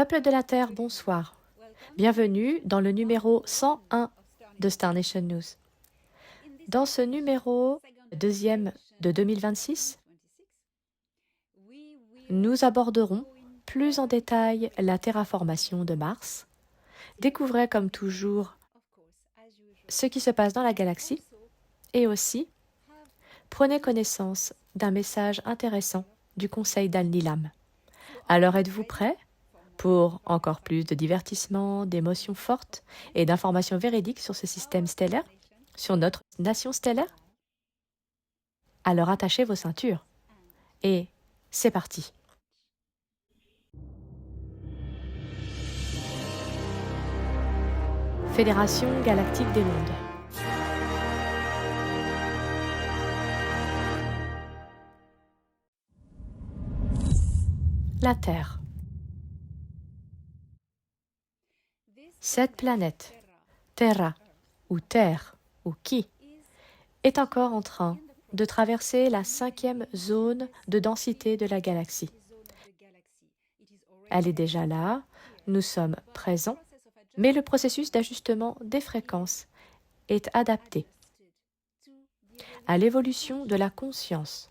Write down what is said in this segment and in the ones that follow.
Peuple de la Terre, bonsoir. Bienvenue dans le numéro 101 de Star Nation News. Dans ce numéro deuxième de 2026, nous aborderons plus en détail la terraformation de Mars. Découvrez comme toujours ce qui se passe dans la galaxie et aussi prenez connaissance d'un message intéressant du Conseil d'Al-Nilam. Alors êtes-vous prêts pour encore plus de divertissement, d'émotions fortes et d'informations véridiques sur ce système stellaire, sur notre nation stellaire? Alors attachez vos ceintures et c'est parti. Fédération galactique des mondes. La Terre. Cette planète, Terra, ou Terre, ou Ki, est encore en train de traverser la 5e zone de densité de la galaxie. Elle est déjà là, nous sommes présents, mais le processus d'ajustement des fréquences est adapté à l'évolution de la conscience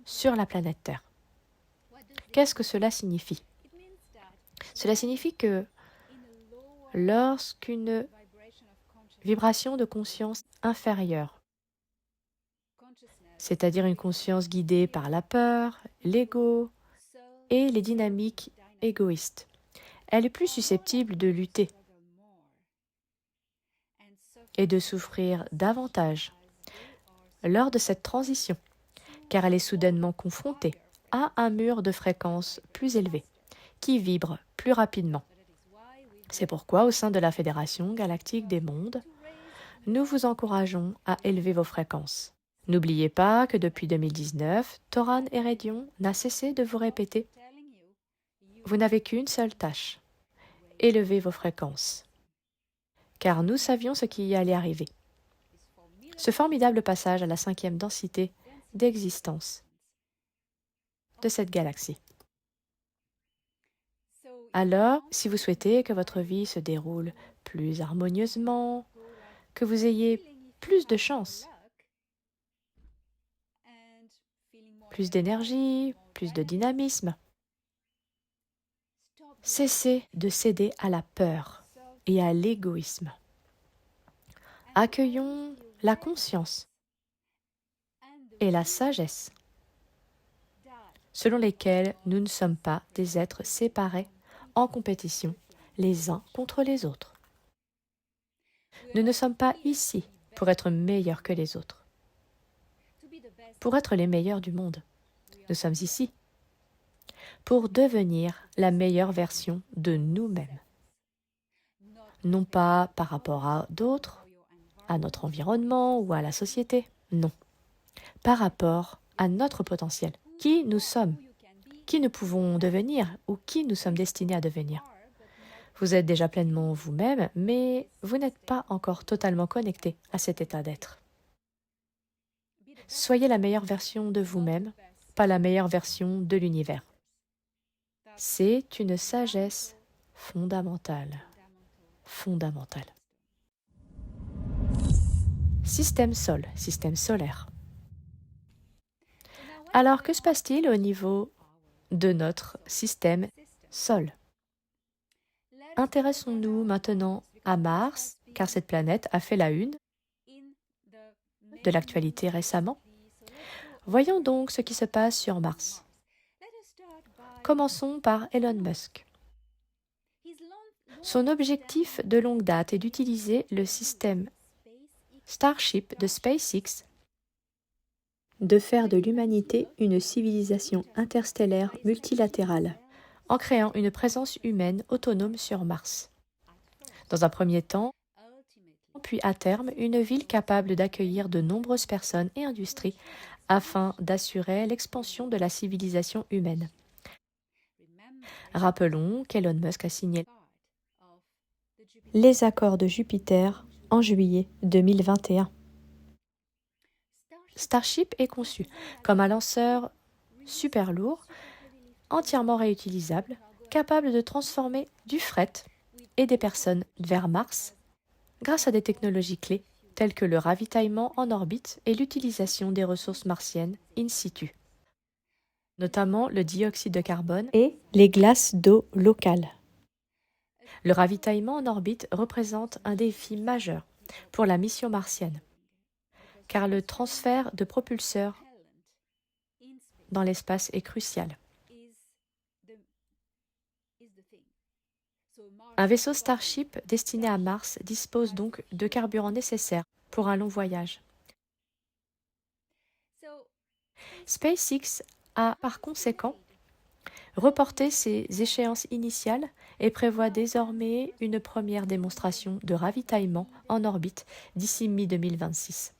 sur la planète Terre. Qu'est-ce que cela signifie? Cela signifie que lorsqu'une vibration de conscience inférieure, c'est-à-dire une conscience guidée par la peur, l'ego et les dynamiques égoïstes, elle est plus susceptible de lutter et de souffrir davantage lors de cette transition, car elle est soudainement confrontée à un mur de fréquence plus élevé, qui vibre plus rapidement. C'est pourquoi, au sein de la Fédération galactique des mondes, nous vous encourageons à élever vos fréquences. N'oubliez pas que depuis 2019, Toran Heredion n'a cessé de vous répéter « Vous n'avez qu'une seule tâche, élevez vos fréquences. » Car nous savions ce qui y allait arriver. Ce formidable passage à la 5e densité d'existence de cette galaxie. Alors, si vous souhaitez que votre vie se déroule plus harmonieusement, que vous ayez plus de chance, plus d'énergie, plus de dynamisme, cessez de céder à la peur et à l'égoïsme. Accueillons la conscience et la sagesse, selon lesquelles nous ne sommes pas des êtres séparés en compétition les uns contre les autres. Nous ne sommes pas ici pour être meilleurs que les autres, pour être les meilleurs du monde. Nous sommes ici pour devenir la meilleure version de nous-mêmes. Non pas par rapport à d'autres, à notre environnement ou à la société, non. Par rapport à notre potentiel, qui nous sommes, qui nous pouvons devenir ou qui nous sommes destinés à devenir. Vous êtes déjà pleinement vous-même, mais vous n'êtes pas encore totalement connecté à cet état d'être. Soyez la meilleure version de vous-même, pas la meilleure version de l'univers. C'est une sagesse fondamentale. Fondamentale. Système Sol, système solaire. Alors, que se passe-t-il au niveau de notre système Sol? Intéressons-nous maintenant à Mars, car cette planète a fait la une de l'actualité récemment. Voyons donc ce qui se passe sur Mars. Commençons par Elon Musk. Son objectif de longue date est d'utiliser le système Starship de SpaceX, de faire de l'humanité une civilisation interstellaire multilatérale, en créant une présence humaine autonome sur Mars. Dans un premier temps, puis à terme, une ville capable d'accueillir de nombreuses personnes et industries afin d'assurer l'expansion de la civilisation humaine. Rappelons qu'Elon Musk a signé les accords de Jupiter en juillet 2021. Starship est conçu comme un lanceur super lourd, entièrement réutilisable, capable de transformer du fret et des personnes vers Mars grâce à des technologies clés telles que le ravitaillement en orbite et l'utilisation des ressources martiennes in situ, notamment le dioxyde de carbone et les glaces d'eau locales. Le ravitaillement en orbite représente un défi majeur pour la mission martienne, car le transfert de propulseurs dans l'espace est crucial. Un vaisseau Starship destiné à Mars dispose donc de carburant nécessaire pour un long voyage. SpaceX a par conséquent reporté ses échéances initiales et prévoit désormais une première démonstration de ravitaillement en orbite d'ici mi-2026.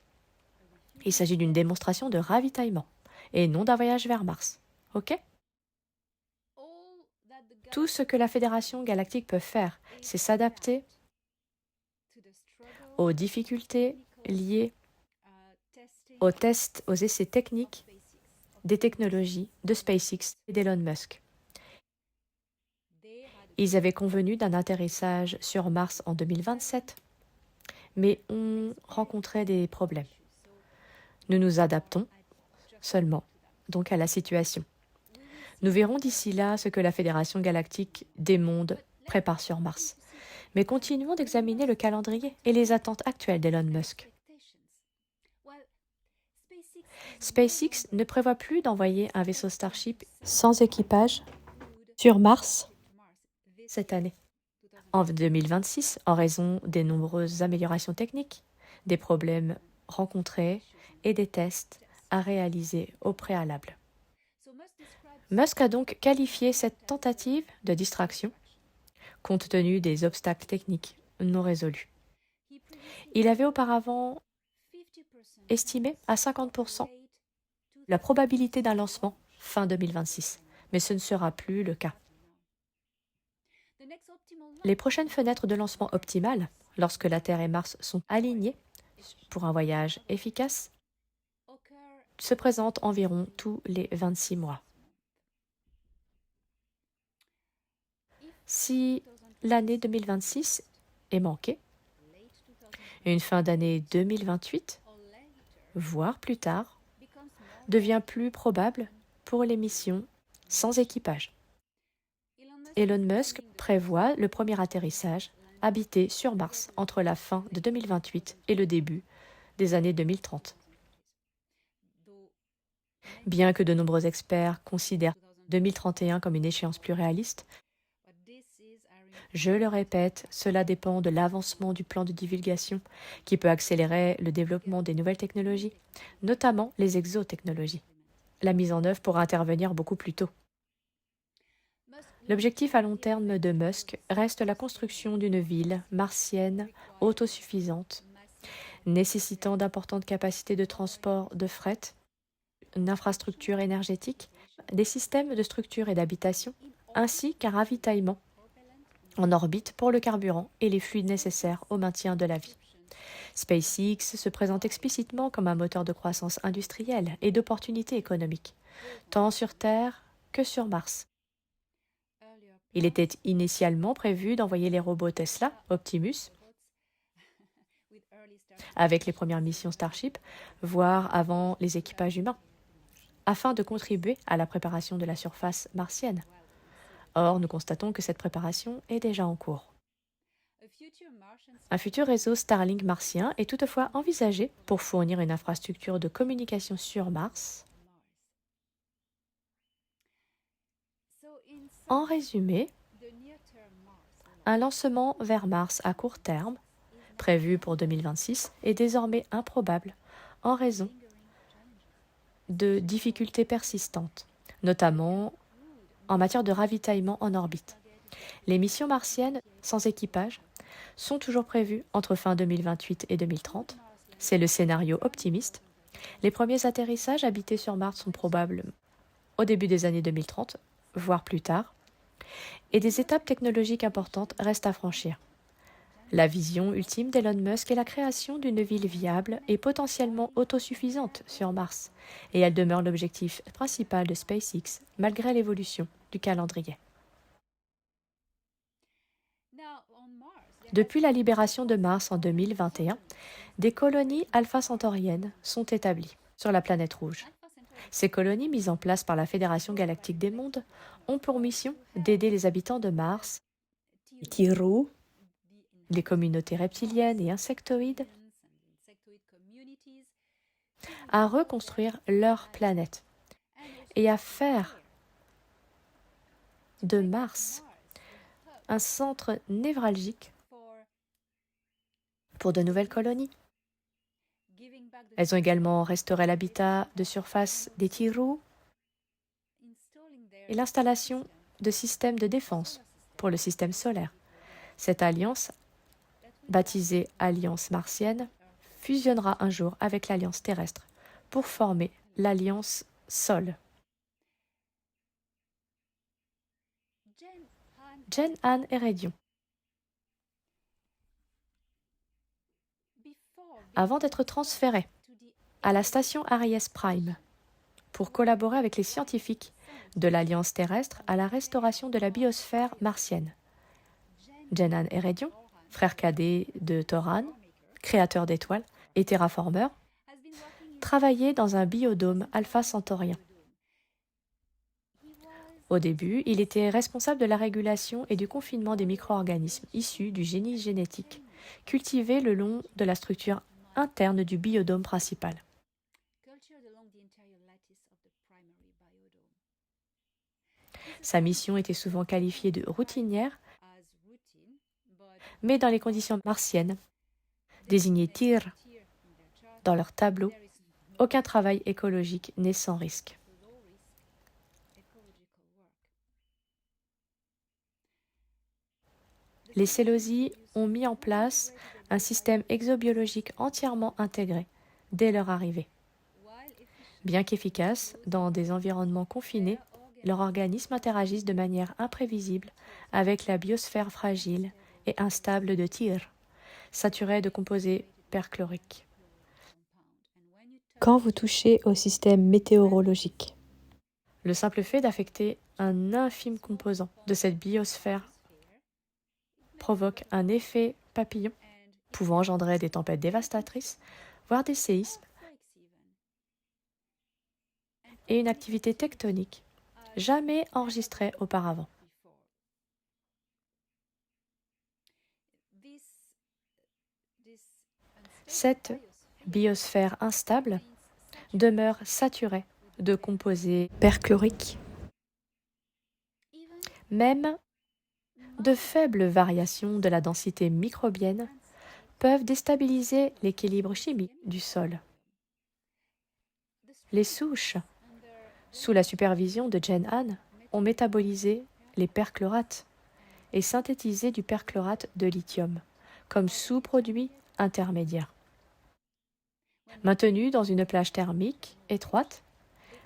Il s'agit d'une démonstration de ravitaillement et non d'un voyage vers Mars. Ok ? Tout ce que la Fédération galactique peut faire, c'est s'adapter aux difficultés liées aux tests, aux essais techniques des technologies de SpaceX et d'Elon Musk. Ils avaient convenu d'un atterrissage sur Mars en 2027, mais ont rencontré des problèmes. Nous nous adaptons seulement donc à la situation. Nous verrons d'ici là ce que la Fédération galactique des mondes prépare sur Mars. Mais continuons d'examiner le calendrier et les attentes actuelles d'Elon Musk. SpaceX ne prévoit plus d'envoyer un vaisseau Starship sans équipage sur Mars cette année. En 2026, en raison des nombreuses améliorations techniques, des problèmes rencontrés et des tests à réaliser au préalable. Musk a donc qualifié cette tentative de distraction, compte tenu des obstacles techniques non résolus. Il avait auparavant estimé à 50% la probabilité d'un lancement fin 2026, mais ce ne sera plus le cas. Les prochaines fenêtres de lancement optimales, lorsque la Terre et Mars sont alignés pour un voyage efficace, se présentent environ tous les 26 mois. Si l'année 2026 est manquée, une fin d'année 2028, voire plus tard, devient plus probable pour les missions sans équipage. Elon Musk prévoit le premier atterrissage habité sur Mars entre la fin de 2028 et le début des années 2030. Bien que de nombreux experts considèrent 2031 comme une échéance plus réaliste, je le répète, cela dépend de l'avancement du plan de divulgation qui peut accélérer le développement des nouvelles technologies, notamment les exotechnologies. La mise en œuvre pourra intervenir beaucoup plus tôt. L'objectif à long terme de Musk reste la construction d'une ville martienne autosuffisante, nécessitant d'importantes capacités de transport de fret, une infrastructure énergétique, des systèmes de structure et d'habitation, ainsi qu'un ravitaillement en orbite pour le carburant et les fluides nécessaires au maintien de la vie. SpaceX se présente explicitement comme un moteur de croissance industrielle et d'opportunités économiques, tant sur Terre que sur Mars. Il était initialement prévu d'envoyer les robots Tesla, Optimus, avec les premières missions Starship, voire avant les équipages humains, afin de contribuer à la préparation de la surface martienne. Or, nous constatons que cette préparation est déjà en cours. Un futur réseau Starlink martien est toutefois envisagé pour fournir une infrastructure de communication sur Mars. En résumé, un lancement vers Mars à court terme, prévu pour 2026, est désormais improbable en raison de difficultés persistantes, notamment en matière de ravitaillement en orbite. Les missions martiennes sans équipage sont toujours prévues entre fin 2028 et 2030. C'est le scénario optimiste. Les premiers atterrissages habités sur Mars sont probables au début des années 2030, voire plus tard, et des étapes technologiques importantes restent à franchir. La vision ultime d'Elon Musk est la création d'une ville viable et potentiellement autosuffisante sur Mars, et elle demeure l'objectif principal de SpaceX malgré l'évolution du calendrier. Depuis la libération de Mars en 2021, des colonies alpha-centauriennes sont établies sur la planète rouge. Ces colonies, mises en place par la Fédération galactique des mondes, ont pour mission d'aider les habitants de Mars, les Tiru, les communautés reptiliennes et insectoïdes, à reconstruire leur planète et à faire de Mars un centre névralgique pour de nouvelles colonies. Elles ont également restauré l'habitat de surface des Tiru et l'installation de systèmes de défense pour le système solaire. Cette alliance, baptisée Alliance martienne, fusionnera un jour avec l'Alliance terrestre pour former l'Alliance Sol. Gen-Han Erédion. Avant d'être transféré à la station Aries Prime pour collaborer avec les scientifiques de l'Alliance terrestre à la restauration de la biosphère martienne. Gen-Han Erédion, frère cadet de Toran, créateur d'étoiles et terraformeur, travaillait dans un biodôme alpha-centaurien. Au début, il était responsable de la régulation et du confinement des micro-organismes issus du génie génétique, cultivés le long de la structure interne du biodôme principal. Sa mission était souvent qualifiée de routinière, mais dans les conditions martiennes, désignés Tyr dans leur tableau, aucun travail écologique n'est sans risque. Les Sélosies ont mis en place un système exobiologique entièrement intégré dès leur arrivée. Bien qu'efficaces dans des environnements confinés, leurs organismes interagissent de manière imprévisible avec la biosphère fragile et instable de Tyr, saturée de composés perchloriques. Quand vous touchez au système météorologique, le simple fait d'affecter un infime composant de cette biosphère provoque un effet papillon pouvant engendrer des tempêtes dévastatrices, voire des séismes, et une activité tectonique jamais enregistrée auparavant. Cette biosphère instable demeure saturée de composés perchloriques. Même de faibles variations de la densité microbienne peuvent déstabiliser l'équilibre chimique du sol. Les souches, sous la supervision de Gen-Han, ont métabolisé les perchlorates et synthétisé du perchlorate de lithium comme sous-produit intermédiaire. Maintenues dans une plage thermique étroite,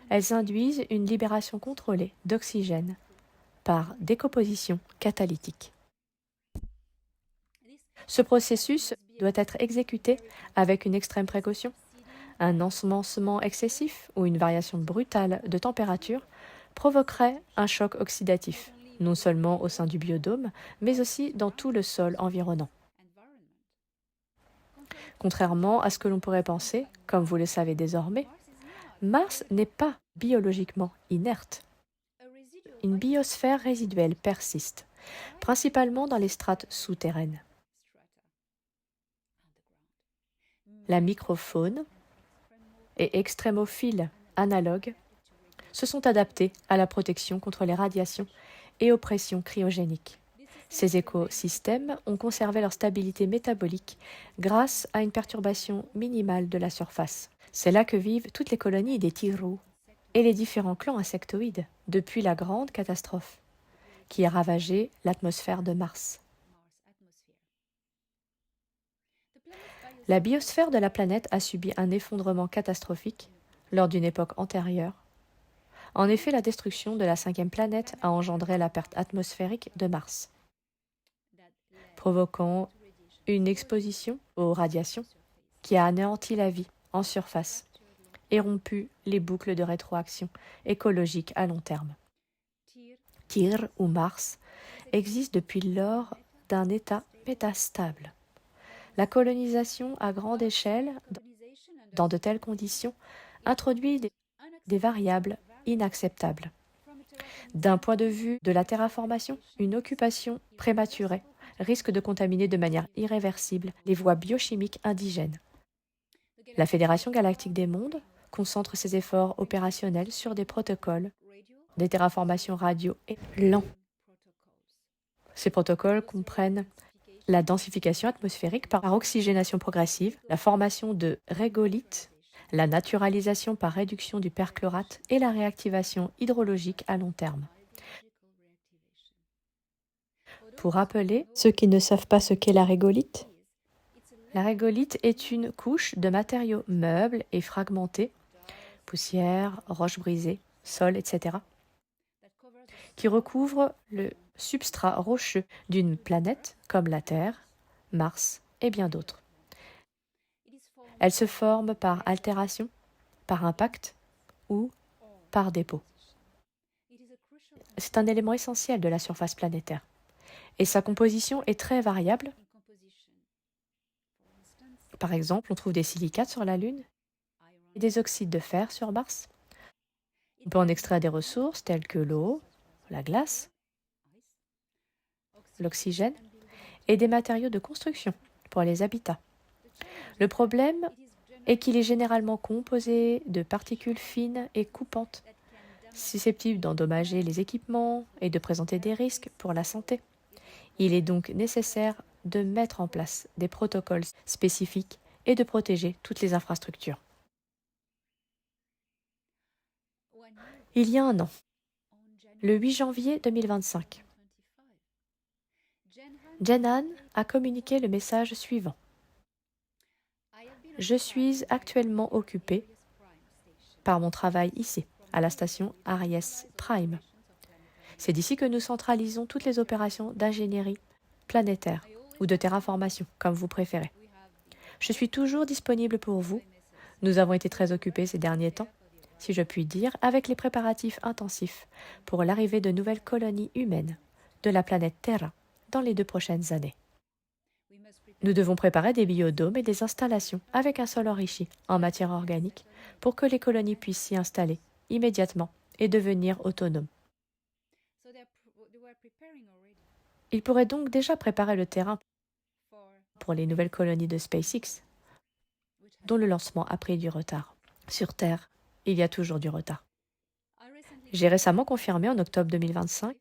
elles induisent une libération contrôlée d'oxygène par décomposition catalytique. Ce processus doit être exécuté avec une extrême précaution. Un ensemencement excessif ou une variation brutale de température provoquerait un choc oxydatif, non seulement au sein du biodôme, mais aussi dans tout le sol environnant. Contrairement à ce que l'on pourrait penser, comme vous le savez désormais, Mars n'est pas biologiquement inerte. Une biosphère résiduelle persiste, principalement dans les strates souterraines. La microfaune et extrémophiles analogues se sont adaptés à la protection contre les radiations et aux pressions cryogéniques. Ces écosystèmes ont conservé leur stabilité métabolique grâce à une perturbation minimale de la surface. C'est là que vivent toutes les colonies des Tiru et les différents clans insectoïdes depuis la grande catastrophe qui a ravagé l'atmosphère de Mars. La biosphère de la planète a subi un effondrement catastrophique lors d'une époque antérieure. En effet, la destruction de la 5e planète a engendré la perte atmosphérique de Mars, provoquant une exposition aux radiations qui a anéanti la vie en surface et rompu les boucles de rétroaction écologique à long terme. Tyr ou Mars existe depuis lors d'un état métastable. La colonisation à grande échelle, dans de telles conditions, introduit des variables inacceptables. D'un point de vue de la terraformation, une occupation prématurée risque de contaminer de manière irréversible les voies biochimiques indigènes. La Fédération galactique des mondes concentre ses efforts opérationnels sur des protocoles, des terraformations radio et lents. Ces protocoles comprennent la densification atmosphérique par oxygénation progressive, la formation de régolithes, la naturalisation par réduction du perchlorate et la réactivation hydrologique à long terme. Pour rappeler ceux qui ne savent pas ce qu'est la régolithe est une couche de matériaux meubles et fragmentés, poussière, roches brisées, sol, etc., qui recouvre le substrat rocheux d'une planète comme la Terre, Mars et bien d'autres. Elle se forme par altération, par impact ou par dépôt. C'est un élément essentiel de la surface planétaire et sa composition est très variable. Par exemple, on trouve des silicates sur la Lune et des oxydes de fer sur Mars. On peut en extraire des ressources telles que l'eau, la glace, l'oxygène et des matériaux de construction pour les habitats. Le problème est qu'il est généralement composé de particules fines et coupantes, susceptibles d'endommager les équipements et de présenter des risques pour la santé. Il est donc nécessaire de mettre en place des protocoles spécifiques et de protéger toutes les infrastructures. Il y a un an, le 8 janvier 2025, Jenhan a communiqué le message suivant. Je suis actuellement occupé par mon travail ici, à la station Aries Prime. C'est d'ici que nous centralisons toutes les opérations d'ingénierie planétaire ou de terraformation, comme vous préférez. Je suis toujours disponible pour vous. Nous avons été très occupés ces derniers temps, si je puis dire, avec les préparatifs intensifs pour l'arrivée de nouvelles colonies humaines de la planète Terra dans les 2 prochaines années. Nous devons préparer des biodômes et des installations avec un sol enrichi en matière organique pour que les colonies puissent s'y installer immédiatement et devenir autonomes. Ils pourraient donc déjà préparer le terrain pour les nouvelles colonies de SpaceX, dont le lancement a pris du retard. Sur Terre, il y a toujours du retard. J'ai récemment confirmé en octobre 2025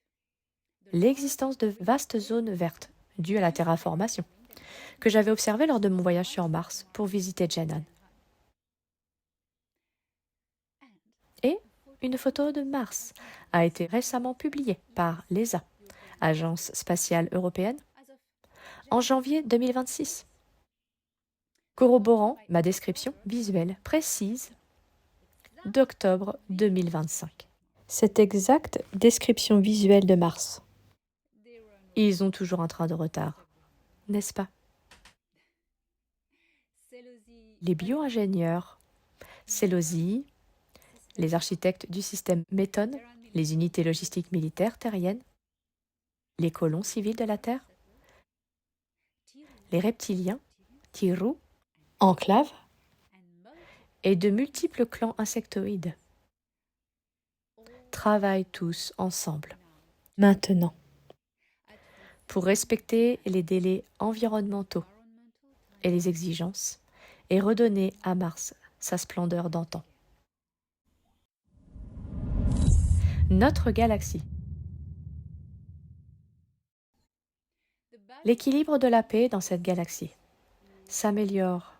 l'existence de vastes zones vertes dues à la terraformation que j'avais observées lors de mon voyage sur Mars pour visiter Jenhan. Et une photo de Mars a été récemment publiée par l'ESA, Agence spatiale européenne, en janvier 2026, corroborant ma description visuelle précise d'octobre 2025. Cette exacte description visuelle de Mars. Ils ont toujours un train de retard, n'est-ce pas? Les bio-ingénieurs, Célosii, les architectes du système Méton, les unités logistiques militaires terriennes, les colons civils de la Terre, les reptiliens, Tiru, Enclave, et de multiples clans insectoïdes travaillent tous ensemble, maintenant, pour respecter les délais environnementaux et les exigences et redonner à Mars sa splendeur d'antan. Notre galaxie. L'équilibre de la paix dans cette galaxie s'améliore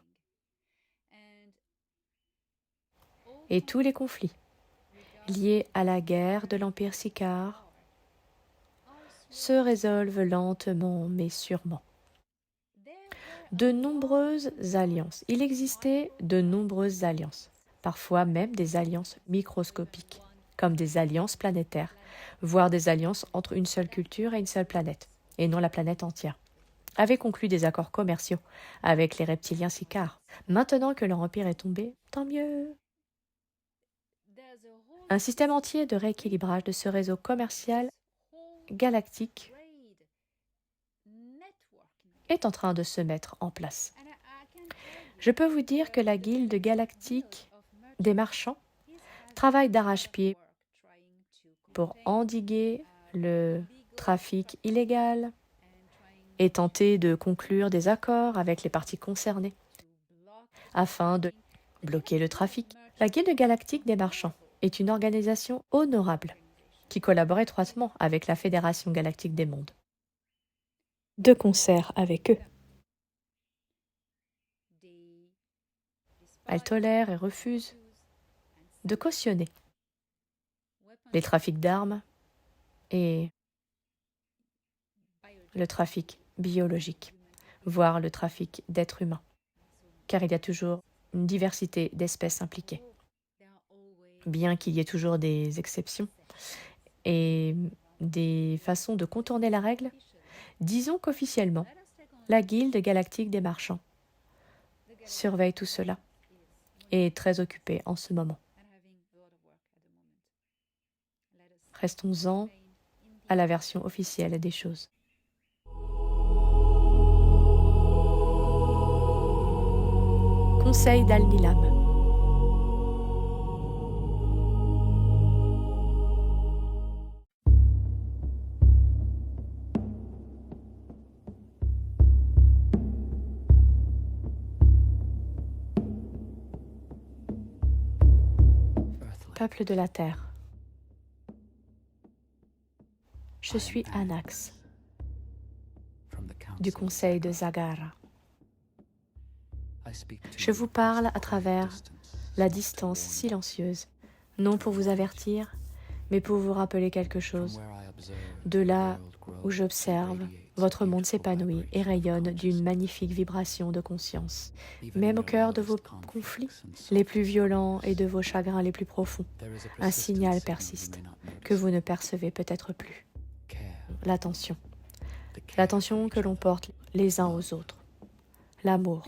et tous les conflits liés à la guerre de l'Empire Sicard se résolvent lentement mais sûrement. Il existait de nombreuses alliances, parfois même des alliances microscopiques, comme des alliances planétaires, voire des alliances entre une seule culture et une seule planète, et non la planète entière, avaient conclu des accords commerciaux avec les reptiliens Sicars. Maintenant que leur empire est tombé, tant mieux. Un système entier de rééquilibrage de ce réseau commercial galactique est en train de se mettre en place. Je peux vous dire que la Guilde galactique des marchands travaille d'arrache-pied pour endiguer le trafic illégal et tenter de conclure des accords avec les parties concernées afin de bloquer le trafic. La Guilde galactique des marchands est une organisation honorable qui collabore étroitement avec la Fédération galactique des mondes. De concert avec eux. Elle tolère et refuse de cautionner les trafics d'armes et le trafic biologique, voire le trafic d'êtres humains, car il y a toujours une diversité d'espèces impliquées. Bien qu'il y ait toujours des exceptions et des façons de contourner la règle, disons qu'officiellement, la Guilde galactique des marchands surveille tout cela et est très occupée en ce moment. Restons-en à la version officielle des choses. Conseil d'Al-Nilam. Peuple de la Terre. Je suis Anax, du conseil de Zagara. Je vous parle à travers la distance silencieuse, non pour vous avertir, mais pour vous rappeler quelque chose. De là où j'observe, votre monde s'épanouit et rayonne d'une magnifique vibration de conscience. Même au cœur de vos conflits les plus violents et de vos chagrins les plus profonds, un signal persiste que vous ne percevez peut-être plus. L'attention. L'attention que l'on porte les uns aux autres. L'amour.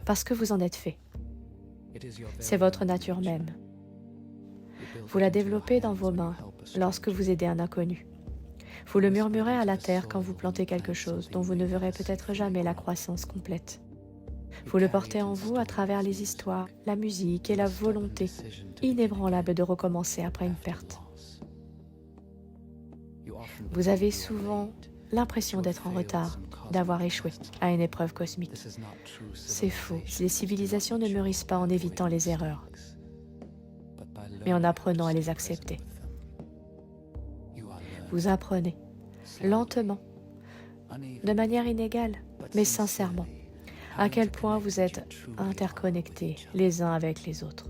Parce que vous en êtes fait. C'est votre nature même. Vous la développez dans vos mains lorsque vous aidez un inconnu. Vous le murmurez à la terre quand vous plantez quelque chose dont vous ne verrez peut-être jamais la croissance complète. Vous le portez en vous à travers les histoires, la musique et la volonté inébranlable de recommencer après une perte. Vous avez souvent l'impression d'être en retard, d'avoir échoué à une épreuve cosmique. C'est faux. Les civilisations ne mûrissent pas en évitant les erreurs, mais en apprenant à les accepter. Vous apprenez, lentement, de manière inégale, mais sincèrement, à quel point vous êtes interconnectés les uns avec les autres,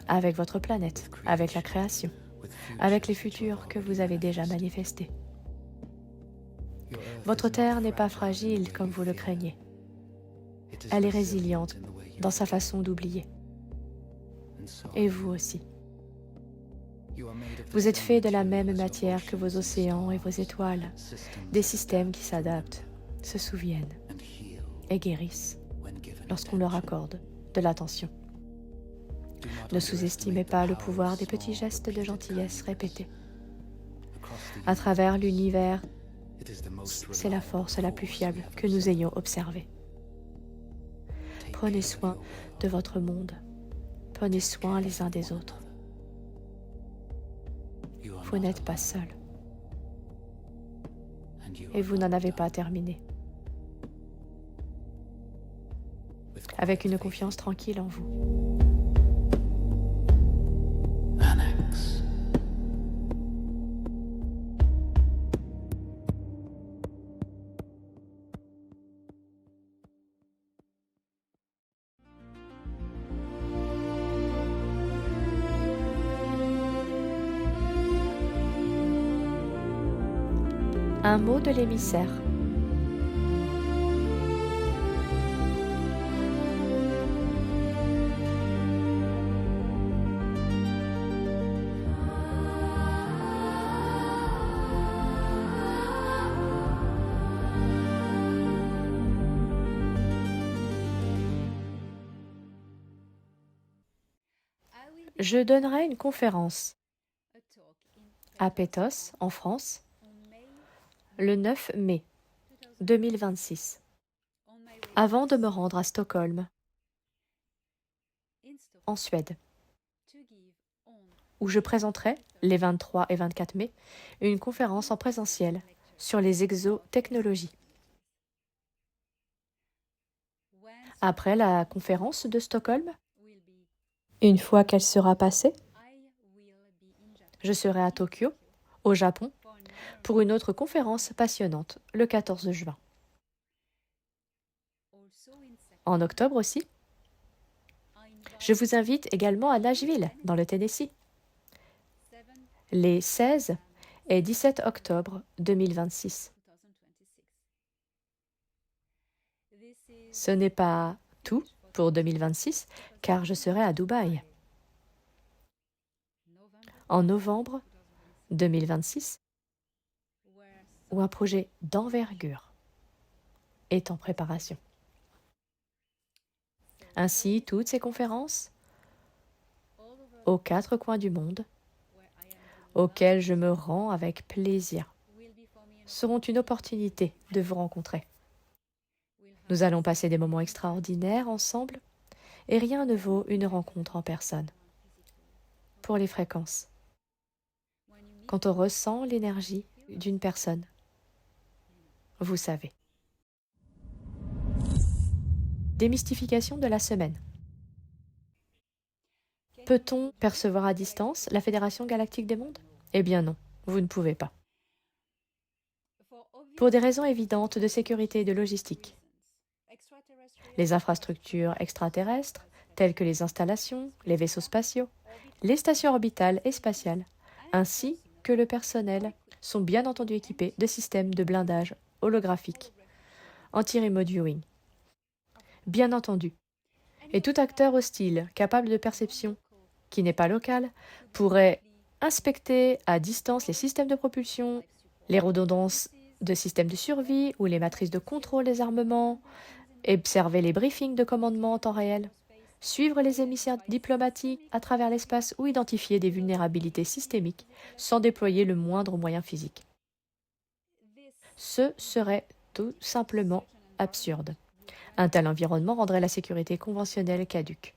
avec votre planète, avec la création, avec les futurs que vous avez déjà manifestés. Votre Terre n'est pas fragile comme vous le craignez. Elle est résiliente dans sa façon d'oublier. Et vous aussi. Vous êtes fait de la même matière que vos océans et vos étoiles, des systèmes qui s'adaptent, se souviennent et guérissent lorsqu'on leur accorde de l'attention. Ne sous-estimez pas le pouvoir des petits gestes de gentillesse répétés. À travers l'univers, c'est la force la plus fiable que nous ayons observée. Prenez soin de votre monde. Prenez soin les uns des autres. Vous n'êtes pas seul. Et vous n'en avez pas terminé. Avec une confiance tranquille en vous. Un mot de l'émissaire. Je donnerai une conférence à Pétos, en France, le 9 mai 2026, avant de me rendre à Stockholm, en Suède, où je présenterai, les 23 et 24 mai, une conférence en présentiel sur les exotechnologies. Après la conférence de Stockholm, une fois qu'elle sera passée, je serai à Tokyo, au Japon, pour une autre conférence passionnante, le 14 juin. En octobre aussi, je vous invite également à Nashville, dans le Tennessee, les 16 et 17 octobre 2026. Ce n'est pas tout pour 2026, car je serai à Dubaï. En novembre 2026, où un projet d'envergure est en préparation. Ainsi, toutes ces conférences, aux 4 coins du monde, auxquelles je me rends avec plaisir, seront une opportunité de vous rencontrer. Nous allons passer des moments extraordinaires ensemble, et rien ne vaut une rencontre en personne. Pour les fréquences, quand on ressent l'énergie d'une personne, vous savez. Démystification de la semaine. Peut-on percevoir à distance la Fédération Galactique des Mondes? Eh bien non, vous ne pouvez pas. Pour des raisons évidentes de sécurité et de logistique. Les infrastructures extraterrestres, telles que les installations, les vaisseaux spatiaux, les stations orbitales et spatiales, ainsi que le personnel, sont bien entendu équipés de systèmes de blindage holographique, anti-remote viewing. Bien entendu. Et tout acteur hostile, capable de perception, qui n'est pas local, pourrait inspecter à distance les systèmes de propulsion, les redondances de systèmes de survie ou les matrices de contrôle des armements, observer les briefings de commandement en temps réel, suivre les émissaires diplomatiques à travers l'espace ou identifier des vulnérabilités systémiques sans déployer le moindre moyen physique. Ce serait tout simplement absurde. Un tel environnement rendrait la sécurité conventionnelle caduque,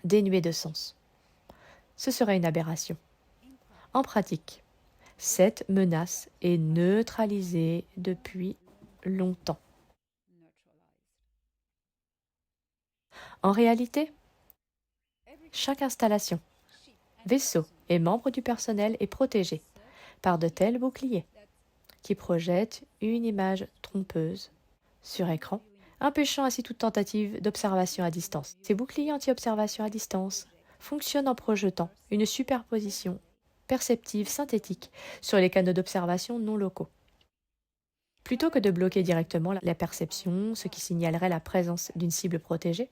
dénuée de sens. Ce serait une aberration. En pratique, cette menace est neutralisée depuis longtemps. En réalité, chaque installation, vaisseau et membre du personnel est protégé par de tels boucliers qui projettent une image trompeuse sur écran, empêchant ainsi toute tentative d'observation à distance. Ces boucliers anti-observation à distance fonctionnent en projetant une superposition perceptive synthétique sur les canaux d'observation non locaux. Plutôt que de bloquer directement la perception, ce qui signalerait la présence d'une cible protégée,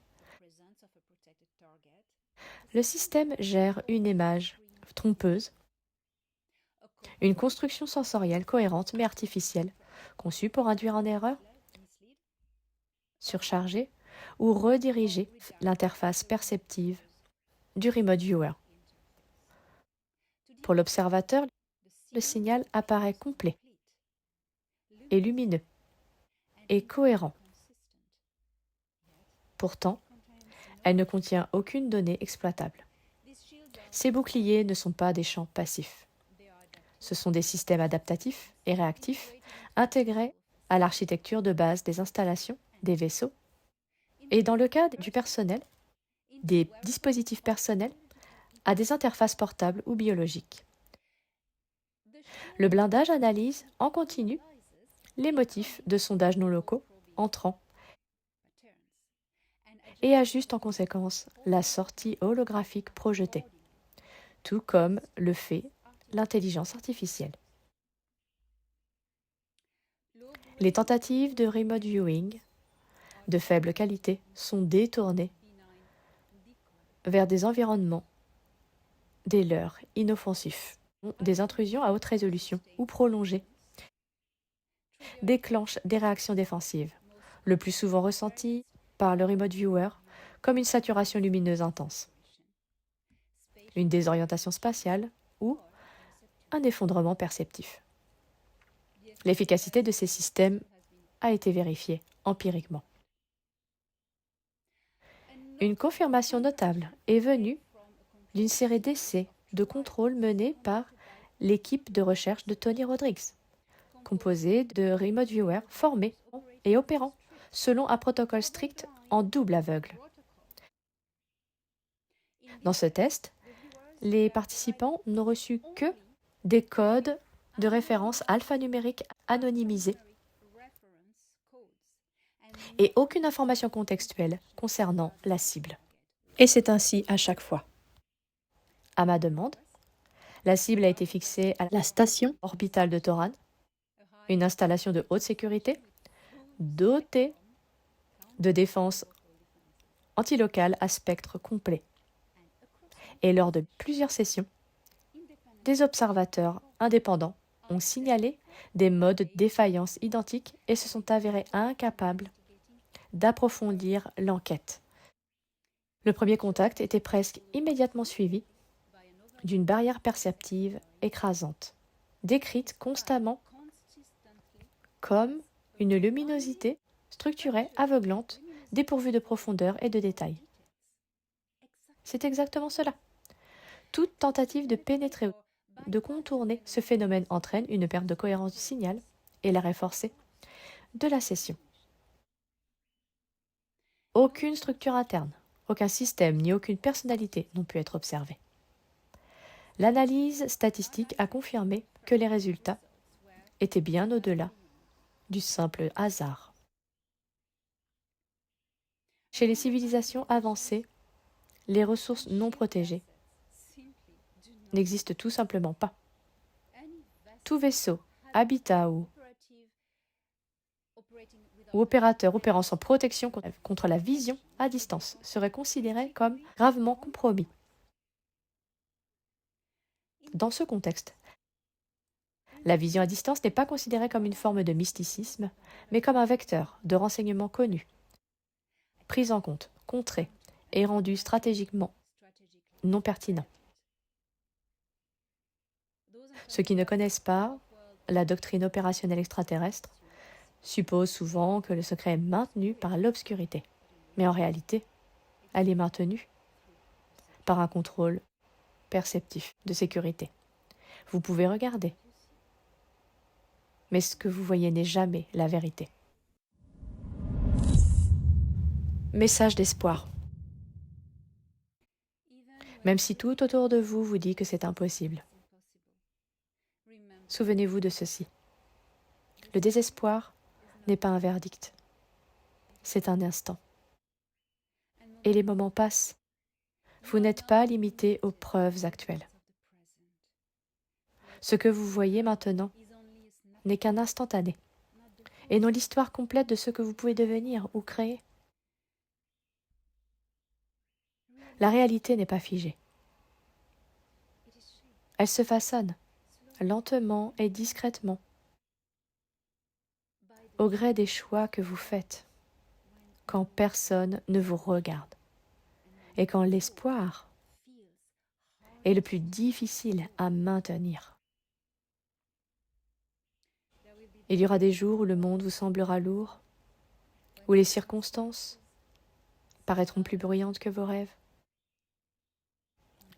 le système gère une image trompeuse, une construction sensorielle cohérente mais artificielle, conçue pour induire en erreur, surcharger ou rediriger l'interface perceptive du remote viewer. Pour l'observateur, le signal apparaît complet et lumineux et cohérent. Pourtant, elle ne contient aucune donnée exploitable. Ces boucliers ne sont pas des champs passifs. Ce sont des systèmes adaptatifs et réactifs intégrés à l'architecture de base des installations, des vaisseaux, et dans le cas du personnel, des dispositifs personnels à des interfaces portables ou biologiques. Le blindage analyse en continu les motifs de sondage non locaux entrants et ajuste en conséquence la sortie holographique projetée, tout comme le fait l'intelligence artificielle. Les tentatives de remote viewing de faible qualité sont détournées vers des environnements des leurs inoffensifs. Des intrusions à haute résolution ou prolongées déclenchent des réactions défensives, le plus souvent ressenties par le remote viewer comme une saturation lumineuse intense, une désorientation spatiale ou un effondrement perceptif. L'efficacité de ces systèmes a été vérifiée empiriquement. Une confirmation notable est venue d'une série d'essais de contrôle menés par l'équipe de recherche de Tony Rodrigues, composée de remote viewers formés et opérant selon un protocole strict en double aveugle. Dans ce test, les participants n'ont reçu que des codes de référence alphanumériques anonymisés et aucune information contextuelle concernant la cible. Et c'est ainsi à chaque fois. À ma demande, la cible a été fixée à la station orbitale de Toran, une installation de haute sécurité dotée de défense antilocale à spectre complet. Et lors de plusieurs sessions, des observateurs indépendants ont signalé des modes de défaillance identiques et se sont avérés incapables d'approfondir l'enquête. Le premier contact était presque immédiatement suivi d'une barrière perceptive écrasante, décrite constamment comme une luminosité structurée aveuglante, dépourvue de profondeur et de détails. C'est exactement cela. Toute tentative de pénétrer, de contourner ce phénomène entraîne une perte de cohérence du signal et l'arrêt forcé de la session. Aucune structure interne, aucun système ni aucune personnalité n'ont pu être observés. L'analyse statistique a confirmé que les résultats étaient bien au-delà du simple hasard. Chez les civilisations avancées, les ressources non protégées n'existent tout simplement pas. Tout vaisseau, habitat ou opérateur opérant sans protection contre la vision à distance serait considéré comme gravement compromis. Dans ce contexte, la vision à distance n'est pas considérée comme une forme de mysticisme, mais comme un vecteur de renseignements connus, pris en compte, contré et rendu stratégiquement non pertinent. Ceux qui ne connaissent pas la doctrine opérationnelle extraterrestre supposent souvent que le secret est maintenu par l'obscurité. Mais en réalité, elle est maintenue par un contrôle perceptif de sécurité. Vous pouvez regarder, mais ce que vous voyez n'est jamais la vérité. Message d'espoir. Même si tout autour de vous vous dit que c'est impossible, souvenez-vous de ceci. Le désespoir n'est pas un verdict, c'est un instant. Et les moments passent. Vous n'êtes pas limité aux preuves actuelles. Ce que vous voyez maintenant n'est qu'un instantané, et non l'histoire complète de ce que vous pouvez devenir ou créer. La réalité n'est pas figée. Elle se façonne, lentement et discrètement, au gré des choix que vous faites, quand personne ne vous regarde, et quand l'espoir est le plus difficile à maintenir. Il y aura des jours où le monde vous semblera lourd, où les circonstances paraîtront plus bruyantes que vos rêves.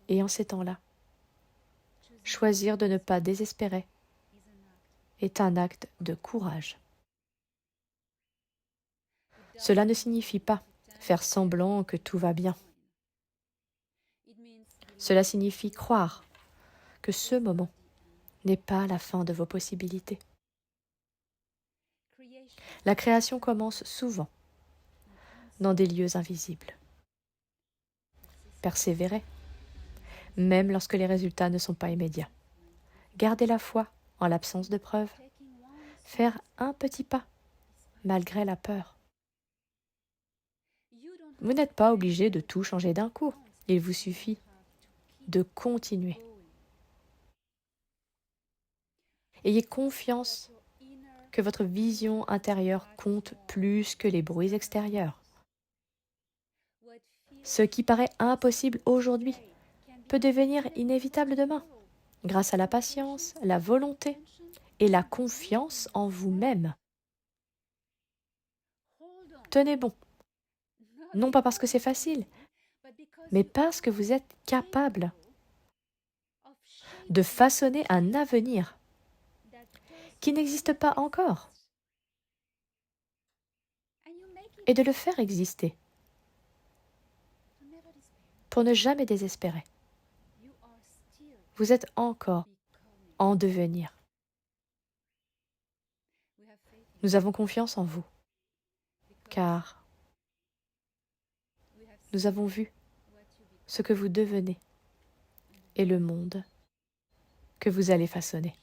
Et en ces temps-là, choisir de ne pas désespérer est un acte de courage. Cela ne signifie pas faire semblant que tout va bien. Cela signifie croire que ce moment n'est pas la fin de vos possibilités. La création commence souvent dans des lieux invisibles. Persévérez, même lorsque les résultats ne sont pas immédiats. Gardez la foi en l'absence de preuves. Faire un petit pas, malgré la peur. Vous n'êtes pas obligé de tout changer d'un coup. Il vous suffit de continuer. Ayez confiance que votre vision intérieure compte plus que les bruits extérieurs. Ce qui paraît impossible aujourd'hui peut devenir inévitable demain, grâce à la patience, la volonté et la confiance en vous-même. tenez bon. Non pas parce que c'est facile, mais parce que vous êtes capable de façonner un avenir qui n'existe pas encore et de le faire exister pour ne jamais désespérer. Vous êtes encore en devenir. Nous avons confiance en vous, car nous avons vu ce que vous devenez et le monde que vous allez façonner.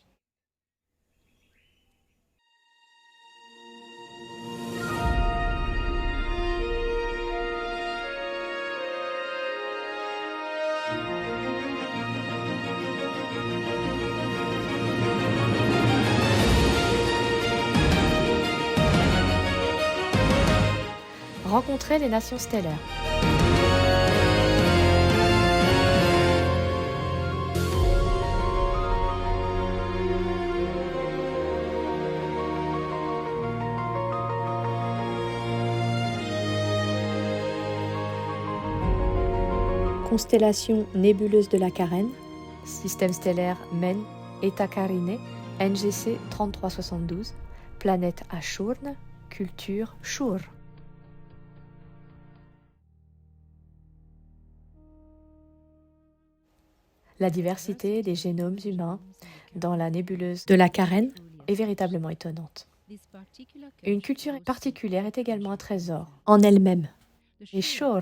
Rencontrez les nations stellaires. Constellation nébuleuse de la Carène, système stellaire Men Eta Carinae, NGC 3372, planète Ashurn, culture Shur. La diversité des génomes humains dans la nébuleuse de la Carène est véritablement étonnante. Une culture particulière est également un trésor en elle-même. Les Shur,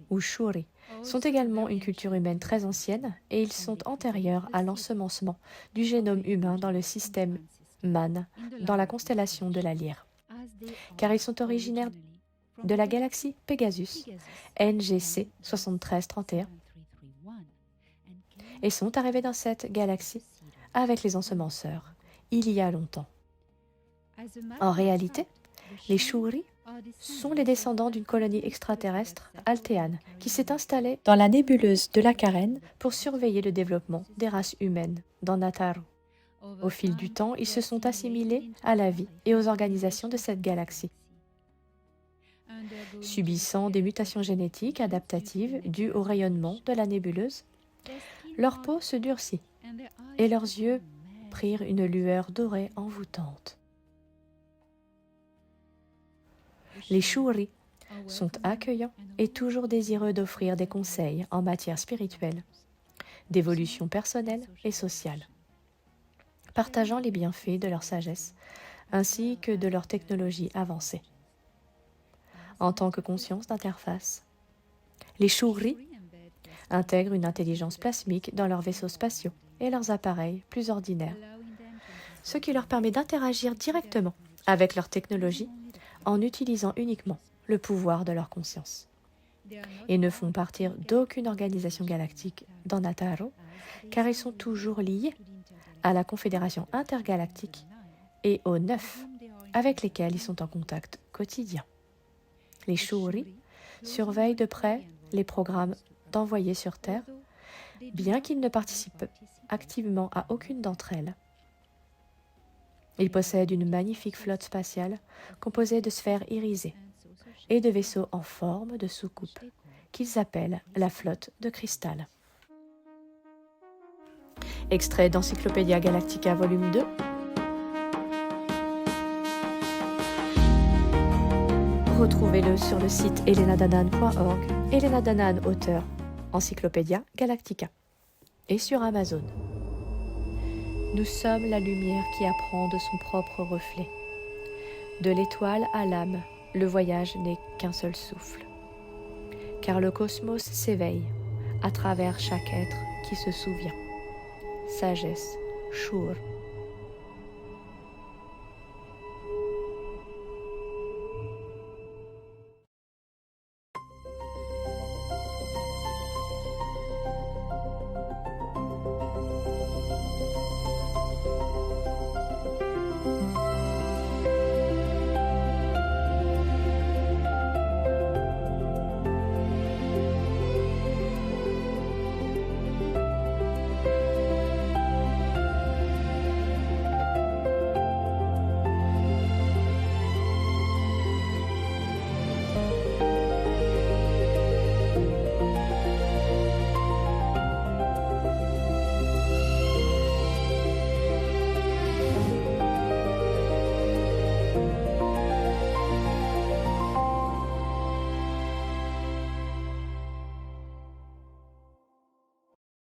ou Shuri, sont également une culture humaine très ancienne et ils sont antérieurs à l'ensemencement du génome humain dans le système Man, dans la constellation de la Lyre, car ils sont originaires de la galaxie Pegasus, NGC 7331, et sont arrivés dans cette galaxie avec les ensemenceurs, il y a longtemps. En réalité, les Shuri sont les descendants d'une colonie extraterrestre altéane qui s'est installée dans la nébuleuse de la Carène pour surveiller le développement des races humaines dans Nataru. Au fil du temps, ils se sont assimilés à la vie et aux organisations de cette galaxie. Subissant des mutations génétiques adaptatives dues au rayonnement de la nébuleuse, leur peau se durcit et leurs yeux prirent une lueur dorée envoûtante. Les Shuri sont accueillants et toujours désireux d'offrir des conseils en matière spirituelle, d'évolution personnelle et sociale, partageant les bienfaits de leur sagesse ainsi que de leur technologie avancée. En tant que conscience d'interface, les Shuri intègrent une intelligence plasmique dans leurs vaisseaux spatiaux et leurs appareils plus ordinaires, ce qui leur permet d'interagir directement avec leur technologie en utilisant uniquement le pouvoir de leur conscience. Et ne font partir d'aucune organisation galactique dans Nataru, car ils sont toujours liés à la Confédération intergalactique et aux 9 avec lesquels ils sont en contact quotidien. Les Shuri surveillent de près les programmes d'envoyés sur Terre, bien qu'ils ne participent activement à aucune d'entre elles. Ils possèdent une magnifique flotte spatiale composée de sphères irisées et de vaisseaux en forme de soucoupe qu'ils appellent la flotte de cristal. Extrait d'Encyclopædia Galactica volume 2. Retrouvez-le sur le site helenadanan.org, Helena Danan, auteur, Encyclopædia Galactica, et sur Amazon. Nous sommes la lumière qui apprend de son propre reflet. De l'étoile à l'âme, le voyage n'est qu'un seul souffle. Car le cosmos s'éveille à travers chaque être qui se souvient. Sagesse, Shur.